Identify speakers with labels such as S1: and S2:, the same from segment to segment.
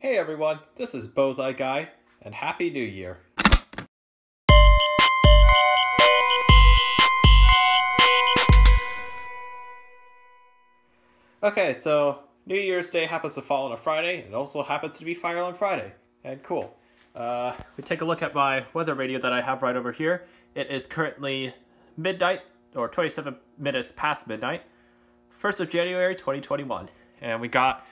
S1: Hey everyone, this is Bozai Guy, and Happy New Year. Okay, so New Year's Day happens to fall on a Friday, and also happens to be Fire Alarm Friday. And cool. We take a look at my weather radio that I have right over here. It is currently midnight, or 27 minutes past midnight, 1st of January 2021. And we got,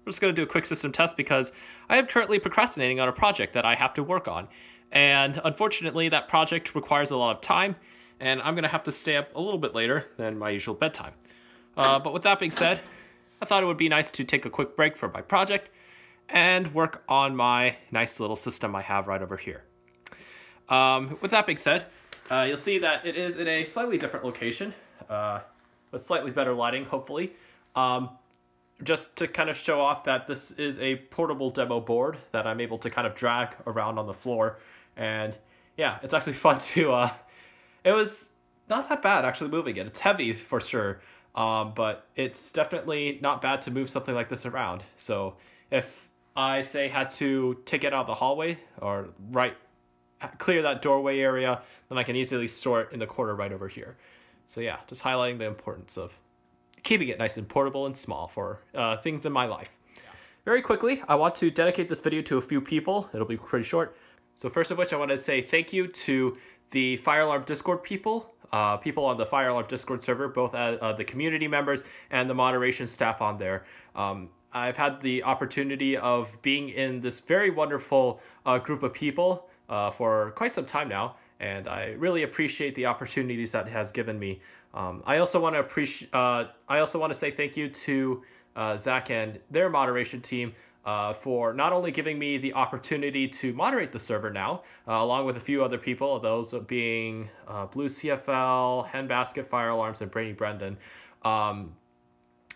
S1: we're just going to do a quick system test because I am currently procrastinating on a project that I have to work on. And unfortunately, that project requires a lot of time, and I'm going to have to stay up a little bit later than my usual bedtime. But with that being said, I thought it would be nice to take a quick break from my project and work on my nice little system I have right over here. With that being said, you'll see that it is in a slightly different location, with slightly better lighting, hopefully. Just to kind of show off that this is a portable demo board that I'm able to kind of drag around on the floor. And yeah, it's actually fun to, it was not that bad actually moving it. It's heavy for sure. But it's definitely not bad to move something like this around. So if I say had to take it out of the hallway or clear that doorway area, then I can easily store it in the corner right over here. So yeah, just highlighting the importance of keeping it nice and portable and small for things in my life. Very quickly, I want to dedicate this video to a few people. It'll be pretty short. So first of which, I want to say thank you to the Fire Alarm Discord people on the Fire Alarm Discord server, both as the community members and the moderation staff on there. I've had the opportunity of being in this very wonderful group of people for quite some time now, and I really appreciate the opportunities that it has given me. I also want to say thank you to Zach and their moderation team for not only giving me the opportunity to moderate the server now, along with a few other people, those being Blue CFL, Handbasket Fire Alarms, and Brady Brendan.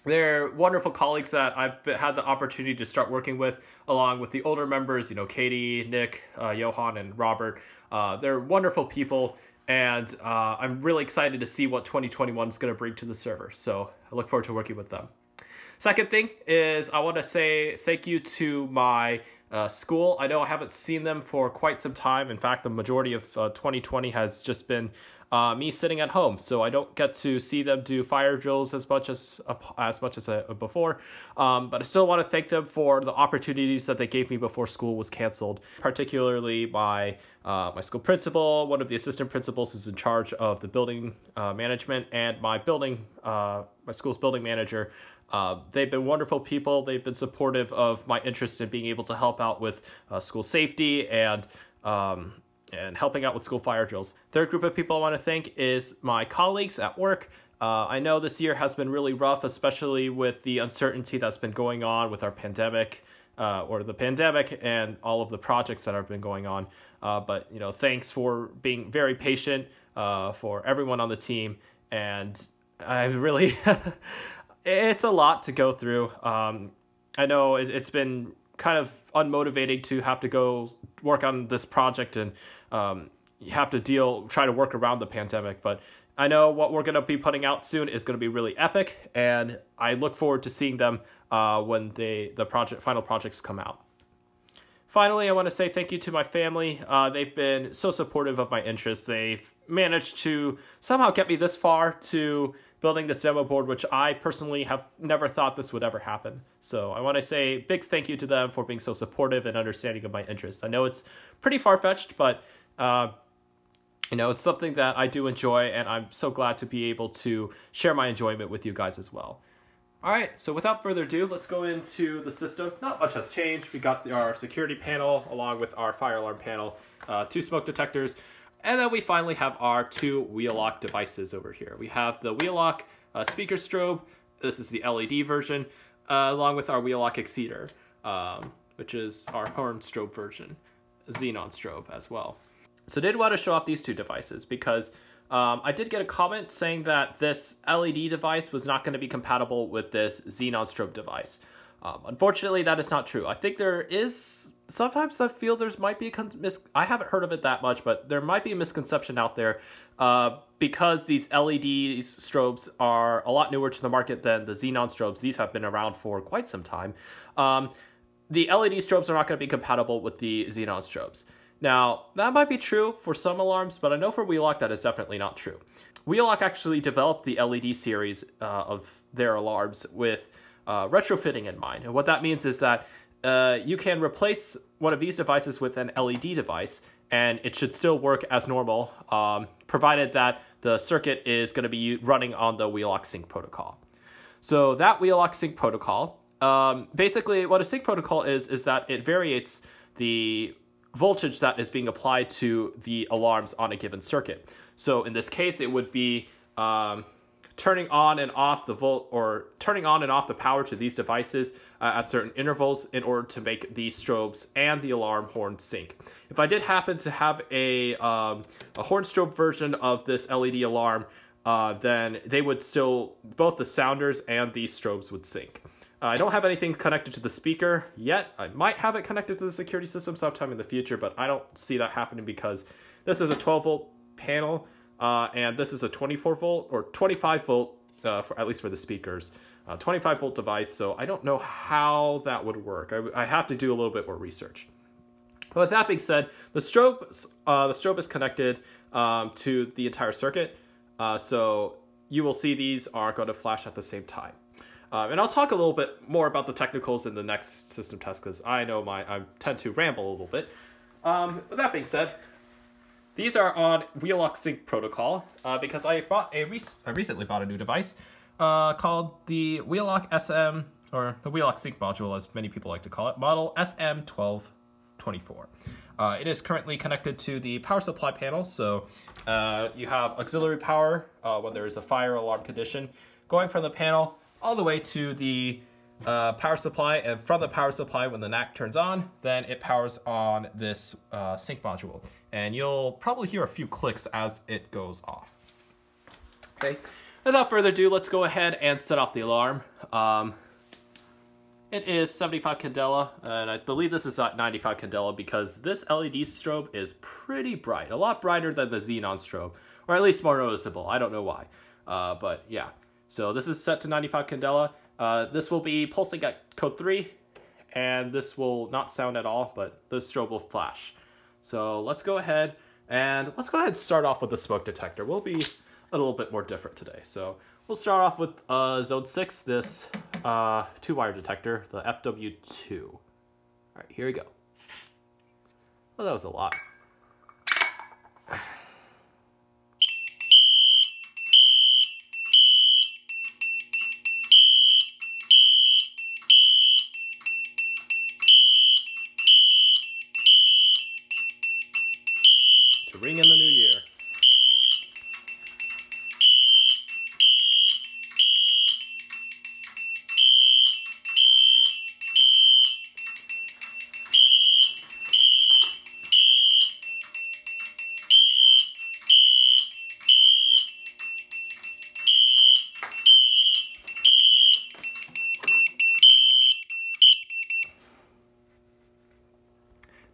S1: They're wonderful colleagues that I've had the opportunity to start working with, along with the older members, Katie, Nick, Johan, and Robert. They're wonderful people, and I'm really excited to see what 2021 is going to bring to the server. So I look forward to working with them. Second thing is I want to say thank you to my school. I know I haven't seen them for quite some time. In fact, the majority of 2020 has just been me sitting at home, so I don't get to see them do fire drills as much as before. But I still want to thank them for the opportunities that they gave me before school was canceled. Particularly my school principal, one of the assistant principals who's in charge of the building management, and my school's building manager. They've been wonderful people. They've been supportive of my interest in being able to help out with school safety and helping out with school fire drills. Third group of people I want to thank is my colleagues at work. I know this year has been really rough, especially with the uncertainty that's been going on with our pandemic, or the pandemic and all of the projects that have been going on. But thanks for being very patient for everyone on the team. And I really, it's a lot to go through. I know it's been kind of unmotivating to have to go work on this project, and you have to try to work around the pandemic. But I know what we're going to be putting out soon is going to be really epic, and I look forward to seeing them when the final projects come out. Finally, I want to say thank you to my family. They've been so supportive of my interests. They've managed to somehow get me this far to building this demo board, which I personally have never thought this would ever happen. So I want to say big thank you to them for being so supportive and understanding of my interests. I know it's pretty far-fetched, but it's something that I do enjoy, and I'm so glad to be able to share my enjoyment with you guys as well. All right, so without further ado, let's go into the system. Not much has changed. We got our security panel along with our fire alarm panel, 2 smoke detectors, and then we finally have our 2 wheel lock devices over here. We have the wheel lock speaker strobe. This is the LED version, along with our wheel lock exceeder, which is our horn strobe version, xenon strobe as well. So I did want to show off these 2 devices because I did get a comment saying that this LED device was not going to be compatible with this xenon strobe device. Unfortunately, that is not true. I think there is, sometimes I feel there's might be I haven't heard of it that much, but there might be a misconception out there because these LED strobes are a lot newer to the market than the xenon strobes. These have been around for quite some time. The LED strobes are not going to be compatible with the xenon strobes. Now, that might be true for some alarms, but I know for Wheelock that is definitely not true. Wheelock actually developed the LED series of their alarms with retrofitting in mind. And what that means is that you can replace one of these devices with an LED device, and it should still work as normal, provided that the circuit is going to be running on the Wheelock Sync protocol. So that Wheelock Sync protocol, basically what a sync protocol is that it varies the voltage that is being applied to the alarms on a given circuit. So in this case, it would be turning on and off the power to these devices at certain intervals in order to make the strobes and the alarm horn sync. If I did happen to have a horn strobe version of this LED alarm, then they would still, both the sounders and the strobes would sync. I don't have anything connected to the speaker yet. I might have it connected to the security system sometime in the future, but I don't see that happening because this is a 12-volt panel, and this is a 24-volt or 25-volt, at least for the speakers, 25-volt device, so I don't know how that would work. I have to do a little bit more research. But with that being said, the strobe is connected to the entire circuit, so you will see these are going to flash at the same time. And I'll talk a little bit more about the technicals in the next system test because I know I tend to ramble a little bit. With that being said, these are on Wheelock Sync protocol because I recently bought a new device called the Wheelock SM, or the Wheelock Sync module as many people like to call it, model SM1224. It is currently connected to the power supply panel, so you have auxiliary power when there is a fire alarm condition going from the panel all the way to the power supply, and from the power supply, when the NAC turns on, then it powers on this sync module. And you'll probably hear a few clicks as it goes off. Okay, without further ado, let's go ahead and set off the alarm. It is 75 candela, and I believe this is at 95 candela because this LED strobe is pretty bright, a lot brighter than the xenon strobe, or at least more noticeable. I don't know why, but yeah. So this is set to 95 candela. This will be pulsing at code 3, and this will not sound at all, but the strobe will flash. So let's go ahead and start off with the smoke detector. We'll be a little bit more different today. So we'll start off with zone 6, this 2-wire detector, the FW2. All right, here we go. Well, that was a lot. To ring in the new year.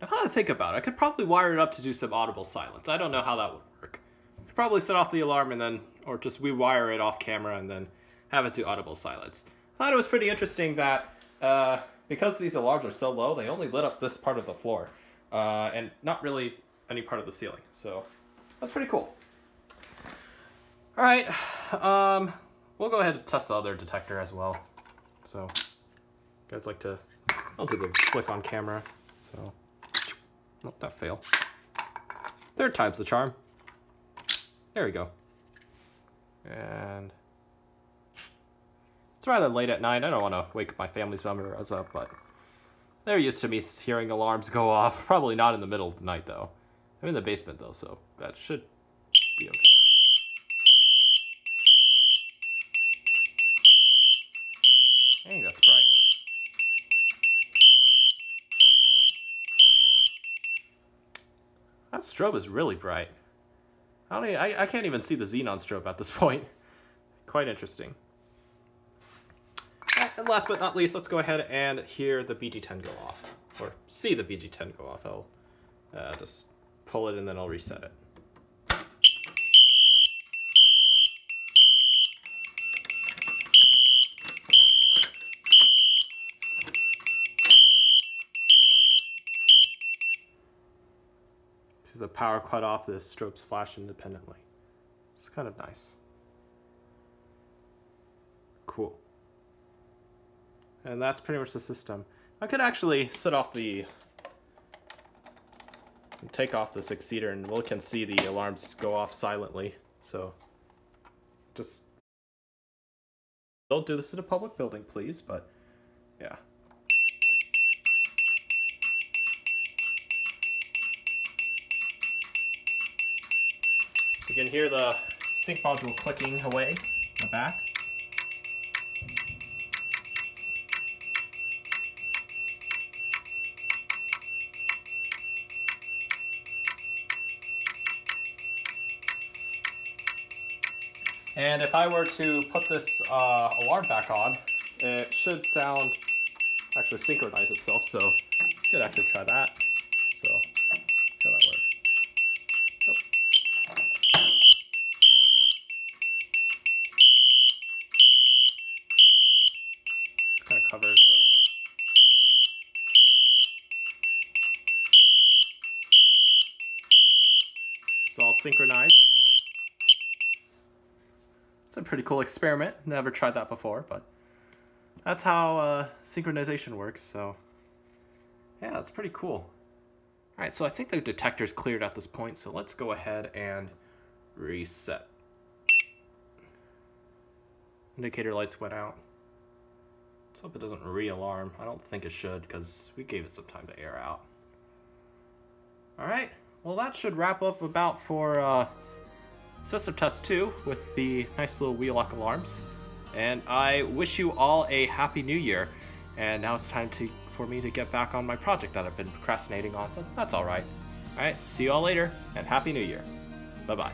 S1: Now, how to think about it, I could probably wire it up to do some audible silence. I don't know how that would work. Could probably set off the alarm and then, or just rewire it off camera and then have it do audible silence. I thought it was pretty interesting that because these alarms are so low, they only lit up this part of the floor and not really any part of the ceiling. So that's pretty cool. All right, we'll go ahead and test the other detector as well. So, you guys like to, I'll do the click on camera. So. Nope, that failed. Third time's the charm. There we go. And it's rather late at night. I don't want to wake my family's members up, but they're used to me hearing alarms go off. Probably not in the middle of the night, though. I'm in the basement, though, so that should be okay. Dang, that's bright. That strobe is really bright. I can't even see the xenon strobe at this point. Quite interesting. last but not least, let's go ahead and hear the BG10 go off. Or see the BG10 go off. I'll just pull it and then I'll reset it. See the power cut off, the strobes flash independently. It's kind of nice. Cool. And that's pretty much the system. I could actually take off the 6-seater and we can see the alarms go off silently. So just don't do this in a public building, please, but yeah. You can hear the sync module clicking away in the back. And if I were to put this alarm back on, it should actually synchronize itself, so I could actually try that. So, see how that works. Oh. It's kind of covered, so. It's all synchronized. It's a pretty cool experiment. Never tried that before, but that's how synchronization works, so yeah, that's pretty cool. Alright, so I think the detector's cleared at this point, so let's go ahead and reset. Indicator lights went out. Let's hope it doesn't re-alarm. I don't think it should, because we gave it some time to air out. Alright, well that should wrap up about for System Test 2 with the nice little wheel lock alarms. And I wish you all a happy new year. And now it's time for me to get back on my project that I've been procrastinating on, but that's alright. Alright, see you all later, and happy new year. Bye-bye.